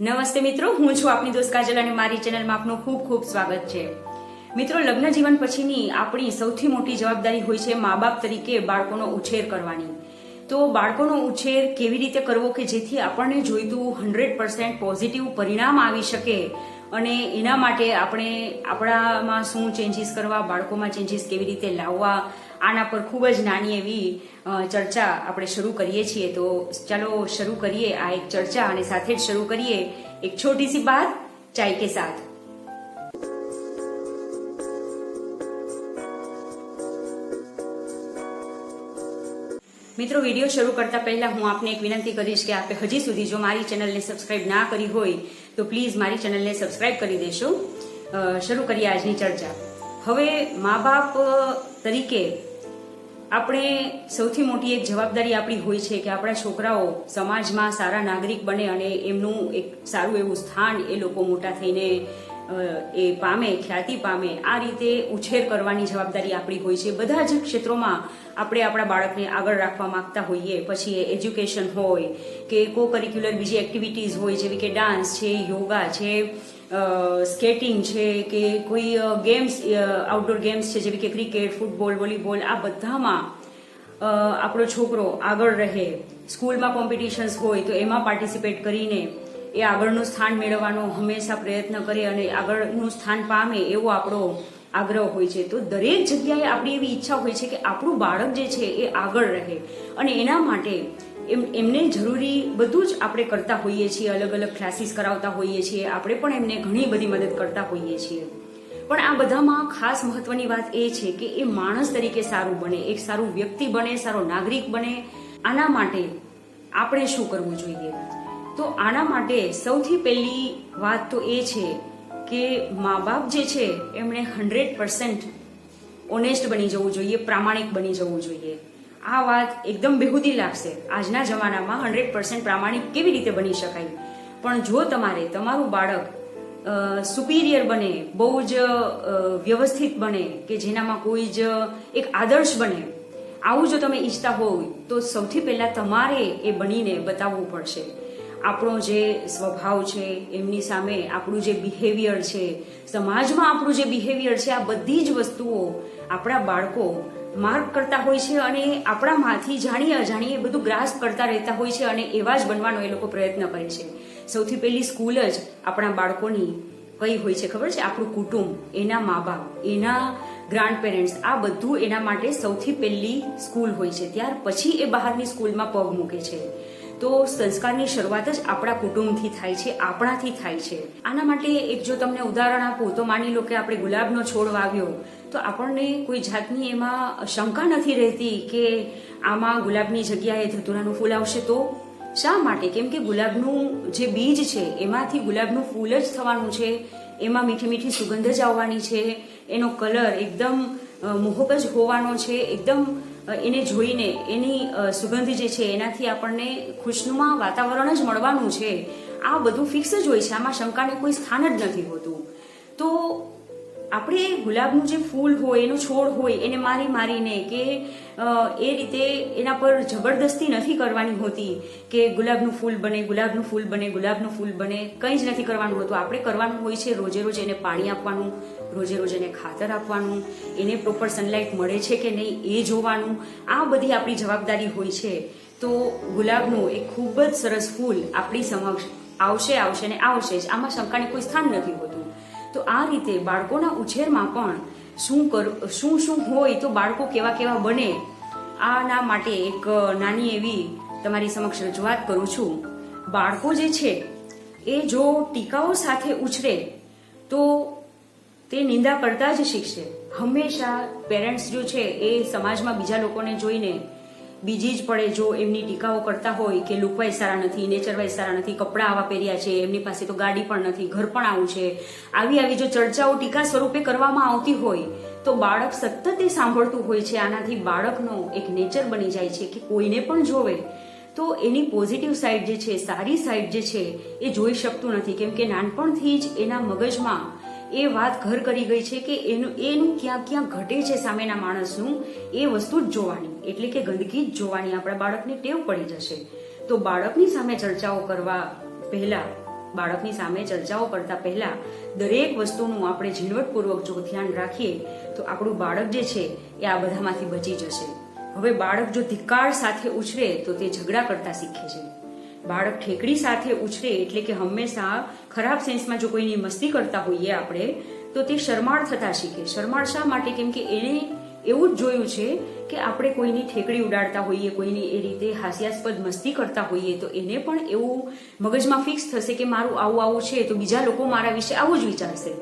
નમસ્તે મિત્રો, હું છું આપની દોસ્ત કાજલ અને મારી ચેનલમાં આપનું ખૂબ ખૂબ સ્વાગત છે. મિત્રો, લગ્ન જીવન પછીની આપણી સૌથી મોટી જવાબદારી હોય છે મા બાપ તરીકે બાળકોનો ઉછેર કરવાની. તો બાળકોનો ઉછેર કેવી રીતે કરવો કે જેથી આપણને જોઈતું 100% પોઝિટિવ પરિણામ આવી શકે અને એના માટે આપણે આપણામાં શું ચેન્જીસ કરવા, બાળકોમાં ચેન્જીસ કેવી રીતે લાવવા, આના પર ખૂબ જ નાની એવી ચર્ચા આપણે શરૂ કરીએ છીએ. તો ચાલો શરૂ કરીએ આ એક ચર્ચા અને સાથે જ શરૂ કરીએ એક છોટી સી બાત ચાય કે સાથ. મિત્રો, વિડીયો શરૂ કરતા પહેલા હું આપને એક વિનંતી કરીશ કે આપે હજી સુધી જો મારી ચેનલને સબસ્ક્રાઇબ ના કરી હોય તો પ્લીઝ મારી ચેનલને સબસ્ક્રાઇબ કરી દેશો. શરૂ કરીએ આજની ચર્ચા. હવે મા બાપ તરીકે આપણે સૌથી મોટી એક જવાબદારી આપણી હોય છે કે આપણા છોકરાઓ સમાજમાં સારા નાગરિક બને અને એમનું એક સારું એવું સ્થાન એ લોકો મોટા થઈને એ પામે, ખ્યાતિ પામે. આ રીતે ઉછેર કરવાની જવાબદારી આપણી હોય છે. બધા જ ક્ષેત્રોમાં આપણે આપણા બાળકને આગળ રાખવા માંગતા હોઈએ, પછી એ એજ્યુકેશન હોય કે કો કરિક્યુલર બીજી એક્ટિવિટીઝ હોય જેવી કે ડાન્સ છે, યોગા છે, સ્કેટિંગ છે કે કોઈ ગેમ્સ, આઉટડોર ગેમ્સ છે જેવી કે ક્રિકેટ, ફૂટબોલ, વોલીબોલ. આ બધામાં આપણો છોકરો આગળ રહે. સ્કૂલમાં કોમ્પિટિશન્સ હોય તો એમાં પાર્ટિસિપેટ કરીને એ આગળનું સ્થાન મેળવવાનો હંમેશા પ્રયત્ન કરે અને આગળનું સ્થાન પામે એવો આપણો આગ્રહ હોય છે. તો દરેક જગ્યાએ આપણી એવી ઈચ્છા હોય છે કે આપણું બાળક જે છે એ આગળ રહે અને એના માટે એમને જરૂરી બધું જ આપણે કરતા હોઈએ છીએ. અલગ અલગ ક્લાસીસ કરાવતા હોઈએ છીએ, આપણે પણ એમને ઘણી બધી મદદ કરતા હોઈએ છીએ. પણ આ બધામાં ખાસ મહત્વની વાત એ છે કે એ માણસ તરીકે સારું બને, એક સારું વ્યક્તિ બને, સારો નાગરિક બને. આના માટે આપણે શું કરવું જોઈએ? તો આના માટે સૌથી પહેલી વાત તો એ છે કે મા બાપ જે છે એમણે 100% ઓનેસ્ટ બની જવું જોઈએ, પ્રામાણિક બની જવું જોઈએ. આ વાત એકદમ બેહુદી લાગશે. આજના જમાનામાં 100% પ્રામાણિક કેવી રીતે બની શકાય? પણ જો તમારું બાળક સુપીરિયર બને, બહુ જ વ્યવસ્થિત બને, કે જેનામાં કોઈ જ એક આદર્શ બને, આવું જો તમે ઈચ્છતા હોય તો સૌથી પહેલા તમારે એ બનીને બતાવવું પડશે. આપણો જે સ્વભાવ છે, એમની સામે આપણું જે બિહેવિયર છે, સમાજમાં આપણું જે બિહેવિયર છે, આ બધી જ વસ્તુઓ આપણા બાળકો માર્ક કરતા હોય છે અને આપણામાંથી જાણીએ અજાણીએ બધું ગ્રાસ્પ કરતા રહેતા હોય છે અને એવા જ બનવાનો એ લોકો પ્રયત્ન કરે છે. સૌથી પહેલી સ્કૂલ જ આપણા બાળકોની કઈ હોય છે ખબર છે? આપણું કુટુંબ, એના મા બાપ, એના ગ્રાન્ડ પેરેન્ટ્સ, આ બધું એના માટે સૌથી પહેલી સ્કૂલ હોય છે. ત્યાર પછી એ બહારની સ્કૂલમાં પગ મૂકે છે. તો સંસ્કારની શરૂઆત જ આપણા કુટુંબથી થાય છે, આપણાથી થાય છે. આના માટે એક જો તમને ઉદાહરણ આપું તો માની લો કે આપણે ગુલાબનો છોડ વાવ્યો તો આપણને કોઈ જાતની એમાં શંકા નથી રહેતી કે આમાં ગુલાબની જગ્યાએ ધતુરાનું ફૂલ આવશે. તો શા માટે? કેમ કે ગુલાબનું જે બીજ છે એમાંથી ગુલાબનું ફૂલ જ થવાનું છે, એમાં મીઠી મીઠી સુગંધ જ આવવાની છે, એનો કલર એકદમ મોહક જ હોવાનો છે, એકદમ એને જોઈને એની સુગંધ જે છે એનાથી આપણને ખુશનુમા વાતાવરણ જ મળવાનું છે. આ બધું ફિક્સ જ હોય છે, આમાં શંકાને કોઈ સ્થાન જ નથી હોતું. તો આપણે ગુલાબનું જે ફૂલ હોય, એનો છોડ હોય, એને મારીને કે એ રીતે એના પર જબરદસ્તી નથી કરવાની હોતી કે ગુલાબનું ફૂલ બને, ગુલાબનું ફૂલ બને, ગુલાબનું ફૂલ બને. કંઈ જ નથી કરવાનું હોતું. આપણે કરવાનું હોય છે રોજે રોજ એને પાણી આપવાનું, રોજે રોજ એને ખાતર આપવાનું, એને પ્રોપર સનલાઇટ મળે છે કે નહીં એ જોવાનું. આ બધી આપણી જવાબદારી હોય છે. તો ગુલાબનું એક ખૂબ જ સરસ ફૂલ આપણી સમક્ષ આવશે ને આવશે જ, આમાં શંકાને કોઈ સ્થાન નથી હોતું. તો આ રીતે બાળકોના ઉછેરમાં પણ શું હોય તો બાળકો કેવા બને, આના માટે એક નાની એવી તમારી સમક્ષ રજૂઆત કરું છું. બાળકો જે છે એ જો ટીકાઓ સાથે ઉછરે તો તે નિંદા કરતા જ શીખશે. હંમેશા પેરેન્ટ્સ જો છે એ સમાજમાં બીજા લોકોને જોઈને બીજી જ પડે. જો એમની ટીકાઓ કરતા હોય કે લુક વાઇઝ સારા નથી, નેચર વાઇઝ સારા નથી, કપડાં આવા પહેર્યા છે, એમની પાસે તો ગાડી પણ નથી, ઘર પણ આવું છે, આવી જો ચર્ચાઓ ટીકા સ્વરૂપે કરવામાં આવતી હોય તો બાળક સતત એ સાંભળતું હોય છે. આનાથી બાળકનો એક નેચર બની જાય છે કે કોઈને પણ જોવે તો એની પોઝિટિવ સાઈડ જે છે, સારી સાઈડ જે છે એ જોઈ શકતું નથી. કેમ કે નાનપણથી જ એના મગજમાં એ વાત ઘર કરી ગઈ છે કે એનું ક્યાં ઘટે છે સામેના માણસનું, એ વસ્તુ જ જોવાની, એટલે કે ગંદકી જ જોવાની આપણા બાળકને ટેવ પડી જશે. તો બાળકની સામે ચર્ચાઓ કરવા પહેલા બાળકની સામે ચર્ચાઓ કરતા પહેલા દરેક વસ્તુનું આપણે ઝીણવટપૂર્વક જો ધ્યાન રાખીએ તો આપણું બાળક જે છે એ આ બધામાંથી બચી જશે. હવે બાળક જો ધિક્કાર સાથે ઉછરે તો તે ઝઘડા કરતા શીખે છે. બાળક ઠેકડી સાથે ઉછરે એટલે કે હંમેશા ખરાબ સેન્સમાં જો કોઈની મસ્તી કરતા હોઈએ આપણે તો તે શરમાળ થતા શીખે. શરમાળ શા માટે? કેમ કે એને એવું જ જોયું છે કે આપણે કોઈની ઠેકડી ઉડાડતા હોઈએ, કોઈની એ રીતે હાસ્યાસ્પદ મસ્તી કરતા હોઈએ તો એને પણ એવું મગજમાં ફિક્સ થશે કે મારું આવું આવું છે તો બીજા લોકો મારા વિશે આવું જ વિચારશે.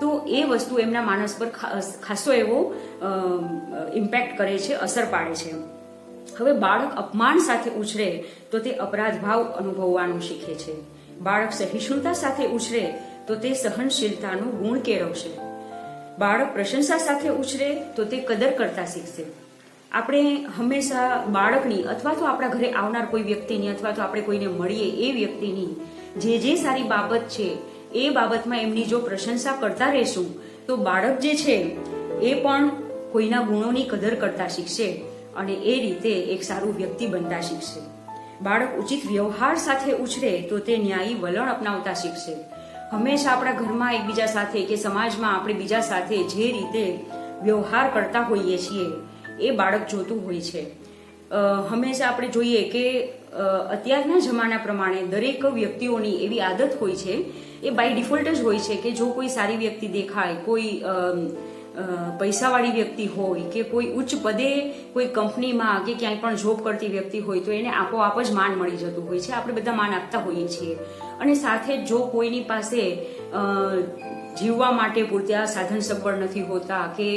તો એ વસ્તુ એમના માનસ પર ખાસો એવો ઇમ્પેક્ટ કરે છે, અસર પાડે છે. હવે બાળક અપમાન સાથે ઉછરે તો તે અપરાધ ભાવ અનુભવવાનું શીખે છે. બાળક સહિષ્ણુતા સાથે ઉછરે તો તે સહનશીલતાનું ગુણ કેળવશે. બાળક પ્રશંસા સાથે ઉછરે તો તે કદર કરતા શીખશે. આપણે હંમેશા બાળકની અથવા તો આપણા ઘરે આવનાર કોઈ વ્યક્તિની અથવા તો આપણે કોઈને મળીએ એ વ્યક્તિની જે સારી બાબત છે એ બાબતમાં એમની જો પ્રશંસા કરતા રહેશું તો બાળક જે છે એ પણ કોઈના ગુણોની કદર કરતા શીખશે અને એ રીતે એક સારું વ્યક્તિ બનતા શીખશે. બાળક ઉચિત વ્યવહાર સાથે ઉછરે તો તે ન્યાયી વલણ અપનાવતા શીખશે. હંમેશા આપણા ઘરમાં એકબીજા સાથે કે સમાજમાં આપણે બીજા સાથે જે રીતે વ્યવહાર કરતા હોઈએ છીએ એ બાળક જોતું હોય છે. હંમેશા આપણે જોઈએ કે અત્યારના જમાના પ્રમાણે દરેક વ્યક્તિઓની એવી આદત હોય છે, એ બાય ડિફોલ્ટ જ હોય છે કે જો કોઈ સારી વ્યક્તિ દેખાય, કોઈ પૈસાવાળી વ્યક્તિ હોય કે કોઈ ઉચ્ચ પદે કોઈ કંપનીમાં કે ક્યાંય પણ જોબ કરતી વ્યક્તિ હોય તો એને આપોઆપ જ માન મળી જતું હોય છે. આપણે બધા માન આપતા હોઈએ છીએ. અને સાથે જો કોઈની પાસે જીવવા માટે પૂરતા સાધન સગવડ નથી હોતા કે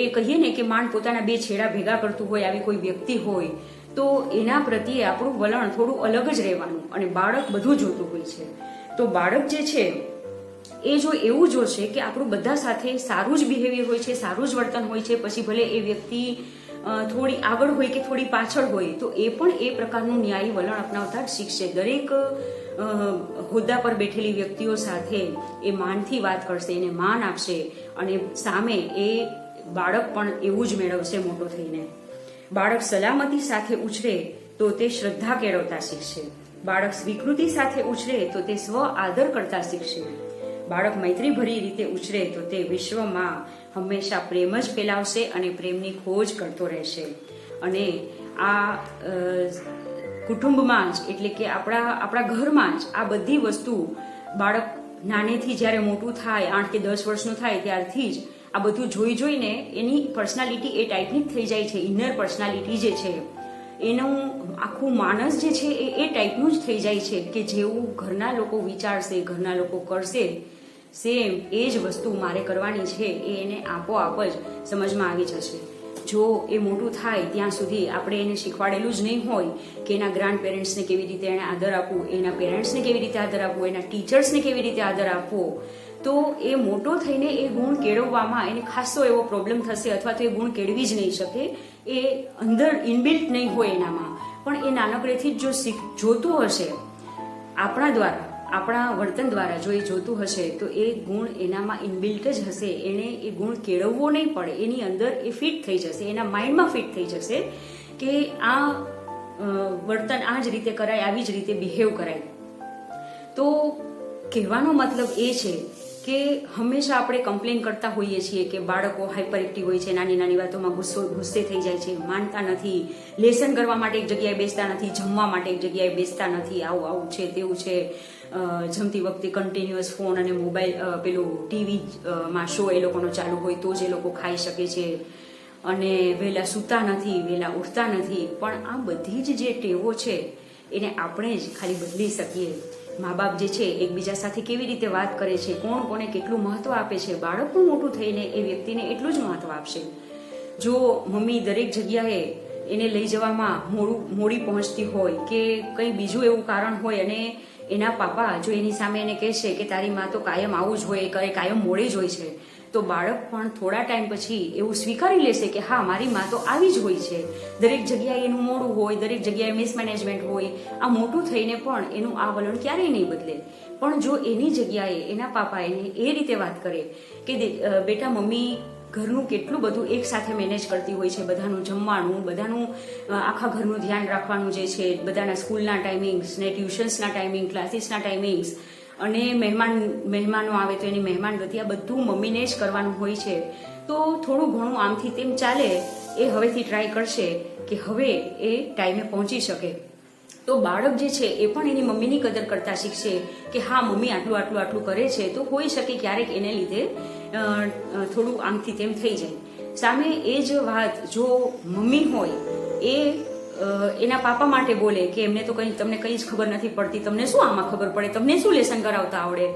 એ કહીએ ને કે માંડ પોતાના બે છેડા ભેગા કરતું હોય આવી કોઈ વ્યક્તિ હોય તો એના પ્રત્યે આપણું વલણ થોડું અલગ જ રહેવાનું. અને બાળક બધું જોતું હોય છે. તો બાળક જે છે એ જો એવું જોશે કે આપણું બધા સાથે સારું જ બિહેવિયર હોય છે, સારું જ વર્તન હોય છે, પછી ભલે એ વ્યક્તિ થોડી આગળ હોય કે થોડી પાછળ હોય તો એ પણ એ પ્રકારનું ન્યાયી વલણ અપનાવતા જ શીખશે. દરેક હોદ્દા પર બેઠેલી વ્યક્તિઓ સાથે એ માનથી વાત કરશે, એને માન આપશે અને સામે એ બાળક પણ એવું જ મેળવશે મોટો થઈને. બાળક સલામતી સાથે ઉછરે તો તે શ્રદ્ધા કેળવતા શીખશે. બાળક સ્વીકૃતિ સાથે ઉછરે તો તે સ્વ આદર કરતા શીખશે. બાળક મૈત્રીભરી રીતે ઉછરે તો તે વિશ્વમાં હંમેશા પ્રેમ જ ફેલાવશે અને પ્રેમની ખોજ કરતો રહેશે. અને આ કુટુંબમાં જ એટલે કે આપણા ઘરમાં જ આ બધી વસ્તુ બાળક નાનેથી જ્યારે મોટું થાય 8 કે 10 વર્ષનું થાય ત્યારથી જ આ બધું જોઈને એની પર્સનાલિટી એ ટાઈપની જ થઈ જાય છે. ઇનર પર્સનાલિટી જે છે એનું આખું માનસ જે છે એ ટાઈપનું જ થઈ જાય છે કે જેવું ઘરના લોકો વિચારશે, ઘરના લોકો કરશે સેમ એ જ વસ્તુ મારે કરવાની છે એ એને આપોઆપ જ સમજમાં આવી જશે. જો એ મોટું થાય ત્યાં સુધી આપણે એને શીખવાડેલું જ નહીં હોય કે એના ગ્રાન્ડ પેરેન્ટ્સને કેવી રીતે એને આદર આપવું, એના પેરેન્ટ્સને કેવી રીતે આદર આપવું, એના ટીચર્સને કેવી રીતે આદર આપવો, તો એ મોટો થઈને એ ગુણ કેળવવામાં એને ખાસો એવો પ્રોબ્લેમ થશે અથવા તો એ ગુણ કેળવી જ નહીં શકે. એ અંદર ઇનબિલ્ટ નહીં હોય એનામાં, પણ એ નાનકડેથી જ જો જોતું હશે આપણા દ્વારા, આપણા વર્તન દ્વારા જો એ જોતું હશે તો એ ગુણ એનામાં ઇનબિલ્ટ જ હશે. એને એ ગુણ કેળવવો નહીં પડે, એની અંદર એ ફિટ થઈ જશે, એના માઇન્ડમાં ફિટ થઈ જશે કે આ વર્તન આ જ રીતે કરાય, આવી જ રીતે બિહેવ કરાય. તો કહેવાનો મતલબ એ છે કે હંમેશા આપણે કમ્પ્લેન કરતા હોઈએ છીએ કે બાળકો હાઇપર એક્ટિવ હોય છે, નાની નાની વાતોમાં ગુસ્સે થઈ જાય છે, માનતા નથી, લેસન કરવા માટે એક જગ્યાએ બેસતા નથી, જમવા માટે એક જગ્યાએ બેસતા નથી, આવું છે તેવું છે, જમતી વખતે કન્ટિન્યુઅસ ફોન અને મોબાઈલ પેલું ટીવી માં શો એ લોકોનો ચાલુ હોય તો જ એ લોકો ખાઈ શકે છે, અને વહેલા સૂતા નથી, વહેલા ઉઠતા નથી. પણ આ બધી જ જે ટેવો છે એને આપણે જ ખાલી બદલી શકીએ. મા બાપ જે છે એકબીજા સાથે કેવી રીતે વાત કરે છે, કોણ કોને કેટલું મહત્વ આપે છે, બાળક પણ મોટું થઈને એ વ્યક્તિને એટલું જ મહત્વ આપશે. જો મમ્મી દરેક જગ્યાએ એને લઈ જવામાં મોડી પહોંચતી હોય કે કંઈ બીજું એવું કારણ હોય અને એના પાપા જો એની સામે એને કહેશે કે તારી માં તો કાયમ આવું જ હોય, કાયમ મોડે જ હોય છે, તો બાળક પણ થોડા ટાઈમ પછી એવું સ્વીકારી લેશે કે હા મારી માં તો આવી જ હોય છે. દરેક જગ્યાએ એનું મોડું હોય, દરેક જગ્યાએ મિસમેનેજમેન્ટ હોય, આ મોટું થઈને પણ એનું આ વલણ ક્યારેય નહીં બદલે. પણ જો એની જગ્યાએ એના પાપા એને એ રીતે વાત કરે કે બેટા મમ્મી ઘરનું કેટલું બધું એક સાથે મેનેજ કરતી હોય છે, બધાનું જમવાનું, બધાનું આખા ઘરનું ધ્યાન રાખવાનું જે છે, બધાના સ્કૂલના ટાઈમિંગ્સ ને ટ્યુશન્સના ટાઈમિંગ, ક્લાસીસના ટાઈમિંગ્સ, અને મહેમાનો આવે તો એની મહેમાનગતિ આ બધું મમ્મીને જ કરવાનું હોય છે. તો થોડું ઘણું આમથી તેમ ચાલે એ હવેથી ટ્રાય કરશે કે હવે એ ટાઈમે પહોંચી શકે. તો બાળક જે છે એ પણ એની મમ્મીની કદર કરતા શીખશે કે હા મમ્મી આટલું કરે છે, તો હોઈ શકે ક્યારેક એને લીધે થોડું આમથી તેમ થઈ જાય. સામે એ જ વાત જો મમ્મી હોય એ એના પાપા માટે બોલે કે એમને તો તમને કંઈ જ ખબર નથી પડતી, તમને શું આમાં ખબર પડે, તમને શું લેસન કરાવતા આવડે,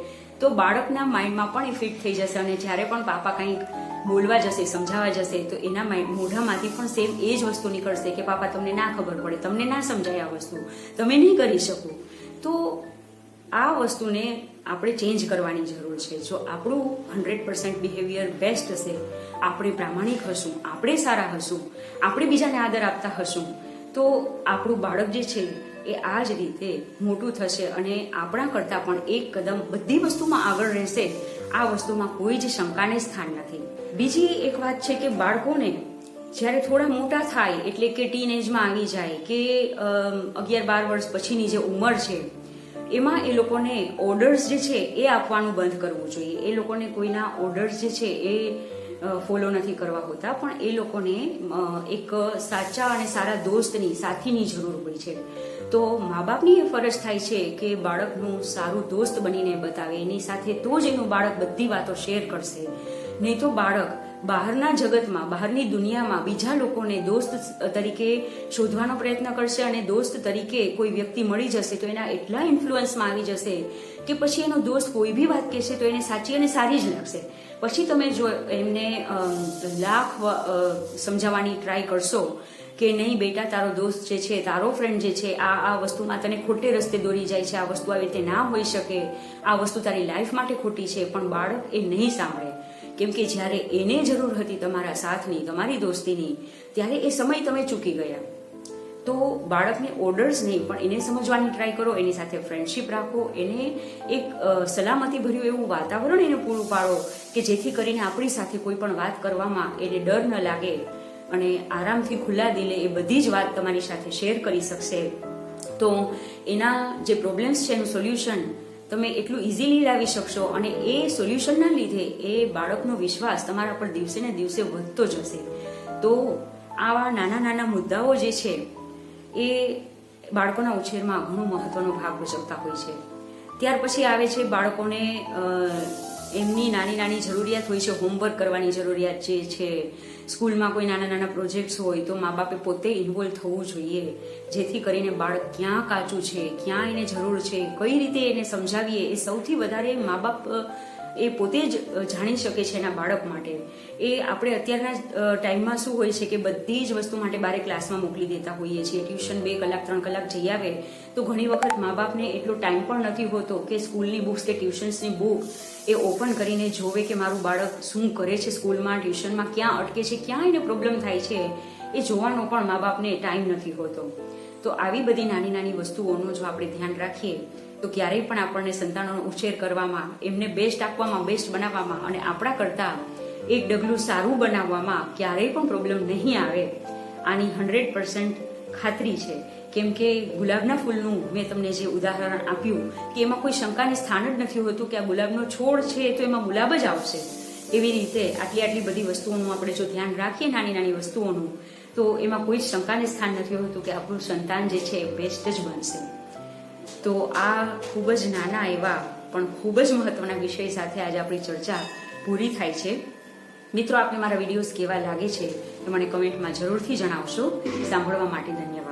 તો બાળકના માઇન્ડમાં પણ એ ફિટ થઈ જશે અને જ્યારે પણ પાપા કંઈક બોલવા જશે, સમજાવવા જશે તો એના મોઢામાંથી પણ સેમ એ જ વસ્તુ નીકળશે કે પાપા તમને ના ખબર પડે, તમને ના સમજાય આ વસ્તુ, તમે નહીં કરી શકો. તો આ વસ્તુને આપણે ચેન્જ કરવાની જરૂર છે. જો આપણું 100% બિહેવિયર બેસ્ટ હશે, આપણે પ્રામાણિક હશું, આપણે સારા હશું, આપણે બીજાને આદર આપતા હશું, તો આપણું બાળક જે છે એ આ જ રીતે મોટું થશે અને આપણા કરતાં પણ એક કદમ બધી વસ્તુમાં આગળ રહેશે. આ વસ્તુમાં કોઈ જ શંકાને સ્થાન નથી. બીજી એક વાત છે કે બાળકોને જ્યારે થોડા મોટા થાય એટલે કે ટીનેજમાં આવી જાય કે 11-12 વર્ષ પછીની જે ઉંમર છે એમાં એ લોકોને ઓર્ડર્સ જે છે એ આપવાનું બંધ કરવું જોઈએ. એ લોકોને કોઈના ઓર્ડર્સ જે છે એ ફોલો નથી કરવા હોતા, પણ એ લોકોને એક સાચા અને સારા દોસ્તની, સાથીની જરૂર હોય છે. તો મા બાપની એ ફરજ થાય છે કે બાળકનું સારું દોસ્ત બનીને બતાવે, એની સાથે તો જ એનું બાળક બધી વાતો શેર કરશે. નહીં તો બાળક બહારના જગતમાં, બહારની દુનિયામાં બીજા લોકોને દોસ્ત તરીકે શોધવાનો પ્રયત્ન કરશે અને દોસ્ત તરીકે કોઈ વ્યક્તિ મળી જશે તો એના એટલા ઇન્ફ્લુઅન્સમાં આવી જશે કે પછી એનો દોસ્ત કોઈ બી વાત કહેશે તો એને સાચી અને સારી જ લાગશે. પછી તમે જો એમને લાખ સમજાવવાની ટ્રાય કરશો કે નહીં બેટા, તારો દોસ્ત જે છે, તારો ફ્રેન્ડ જે છે, આ વસ્તુમાં તને ખોટે રસ્તે દોરી જાય છે, આ વસ્તુ આવી રીતે ના હોઈ શકે, આ વસ્તુ તારી લાઈફ માટે ખોટી છે, પણ બાળક એ નહીં સાંભળે. કેમ કે જ્યારે એને જરૂર હતી તમારા સાથની, તમારી દોસ્તીની, ત્યારે એ સમય તમે ચૂકી ગયા. તો બાળકને ઓર્ડર્સ નહીં પણ એને સમજવાની ટ્રાય કરો, એની સાથે ફ્રેન્ડશિપ રાખો, એને એક સલામતી ભર્યું એવું વાતાવરણ એને પૂરું પાડો કે જેથી કરીને આપણી સાથે કોઈ પણ વાત કરવામાં એને ડર ન લાગે અને આરામથી ખુલ્લા દિલે એ બધી જ વાત તમારી સાથે શેર કરી શકશે. તો એના જે પ્રોબ્લેમ્સ છે એનું સોલ્યુશન તમે એટલું ઇઝીલી લાવી શકશો અને એ સોલ્યુશનના લીધે એ બાળકનો વિશ્વાસ તમારા પર દિવસે ને દિવસે વધતો જશે. તો આવા નાના મુદ્દાઓ જે છે એ બાળકોના ઉછેરમાં ઘણો મહત્વનો ભાગ ભજવતા હોય છે. ત્યાર પછી આવે છે બાળકોને એમની નાની જરૂરિયાત હોય છે, હોમવર્ક કરવાની જરૂરિયાત જે છે, સ્કૂલમાં કોઈ નાના પ્રોજેક્ટ્સ હોય તો મા બાપે પોતે ઇન્વોલ્વ થવું જોઈએ, જેથી કરીને બાળક ક્યાં કાચું છે, ક્યાં એને જરૂર છે, કઈ રીતે એને સમજાવીએ એ સૌથી વધારે મા બાપ એ પોતે જ જાણી શકે છે એના બાળક માટે. એ આપણે અત્યારના ટાઈમમાં શું હોય છે કે બધી જ વસ્તુ માટે બારે ક્લાસમાં મોકલી દેતા હોઈએ છીએ. ટ્યુશન 2 કલાક 3 કલાક જઈ આવે તો ઘણી વખત મા બાપને એટલો ટાઈમ પણ નથી હોતો કે સ્કૂલની બુક્સ કે ટ્યુશન્સની બુક એ ઓપન કરીને જોવે કે મારું બાળક શું કરે છે સ્કૂલમાં, ટ્યુશનમાં ક્યાં અટકે છે, ક્યાં એને પ્રોબ્લેમ થાય છે, એ જોવાનો પણ મા બાપને ટાઈમ નથી હોતો. તો આવી બધી નાની વસ્તુઓનું જો આપણે ધ્યાન રાખીએ તો ક્યારેય પણ આપણને સંતાનોનો ઉછેર કરવામાં, એમને બેસ્ટ આપવામાં, બેસ્ટ બનાવવામાં અને આપણા કરતાં એક ડગલું સારું બનાવવામાં ક્યારેય પણ પ્રોબ્લેમ નહીં આવે. આની 100% ખાતરી છે. કેમ કે ગુલાબના ફૂલનું મેં તમને જે ઉદાહરણ આપ્યું કે એમાં કોઈ શંકાને સ્થાન જ નથી હોતું કે આ ગુલાબનો છોડ છે તો એમાં ગુલાબ જ આવશે. એવી રીતે આટલી બધી વસ્તુઓનું આપણે જો ધ્યાન રાખીએ, નાની વસ્તુઓનું, તો એમાં કોઈ શંકાને સ્થાન નથી હોતું કે આપણું સંતાન જે છે બેસ્ટ જ બનશે. તો આ ખૂબ જ નાના એવા પણ ખૂબ જ મહત્વના વિષય સાથે આજે આપણી ચર્ચા પૂરી થાય છે. મિત્રો, આપને મારા વિડીયોઝ કેવા લાગે છે એ મને કમેન્ટમાં જરૂરથી જણાવશો. સાંભળવા માટે ધન્યવાદ.